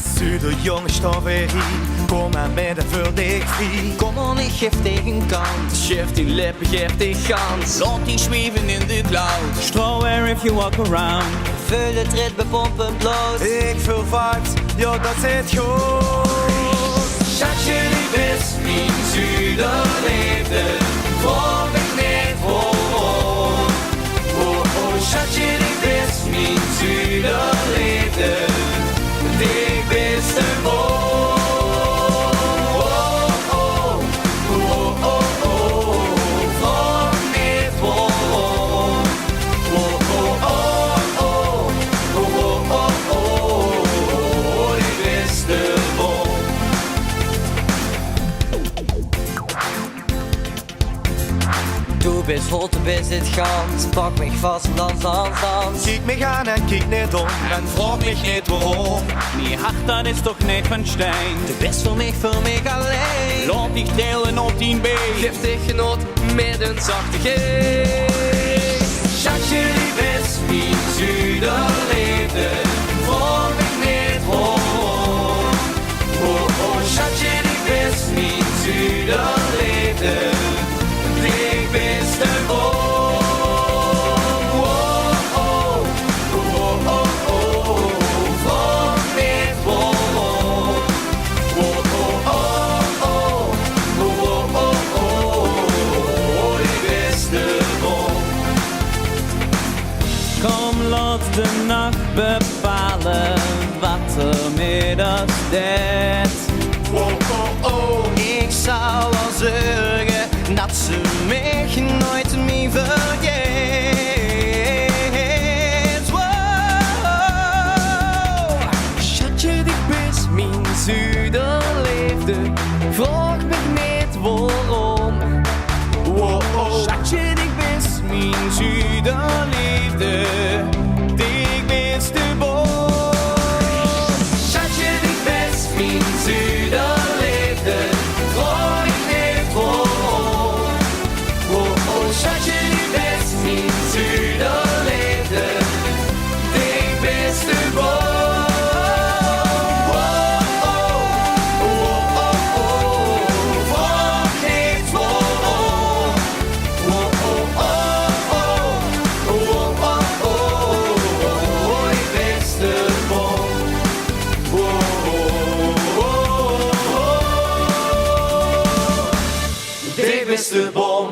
Als u de jonge stof weer hier, kom maar met een voor dich vrij. Kom on, ik geef tegen kant. Geef die lippen, geef die gans. Laat die zweven in de cloud. Straw air if you walk around. Vul het rit, bepompen bloot. Ik voel vibes, ja dat zit goed. Schatje, die best mijn zuiderleefde. Vroeg ik niet waarom. Oh, oh, schatje, die best mijn zuiderleefde. Die beste woon. Du bist hot, du bist het gans. Pak mich vast en dans, dans, dans. Kijk me aan en kijk niet om en vraag mich niet waarom. Mijn hart dat is toch niet van steen. Du bist voor mich alleen. Laat dich delen op 10 been. Geef dich genot met een zachte G. Schatje, die best mijn zuiderleefde. Vroeg ik niet waarom. Oh, oh, schatje, die best mijn zuiderleefde. Die beste woon. Oh, oh, oh, oh, oh. Vroeg niet waarom. Oh, oh, oh, oh. Oh, oh, oh, die beste woon. Kom, laat de nacht bepalen wat er met ons deed. Oh, oh, oh. Ik zou wel zorgen dat ze mich nooit meer vergeet. Wow. Schatje, die best mijn zuiderleefde. Vraag mich niet waarom. Wow, oh. Schatje, die best mijn zuiderleefde. Die beste boom. Schatje, die best mijn zuiderleefde. Vroeg ik niet waarom. Oh, oh, schatje, die best mijn zuiderleefde. Die beste boom. Oh, oh, oh, oh, oh. Vroeg niet waarom. Oh, oh, oh, oh. Oh, oh, oh. Die beste boom. De beste bom.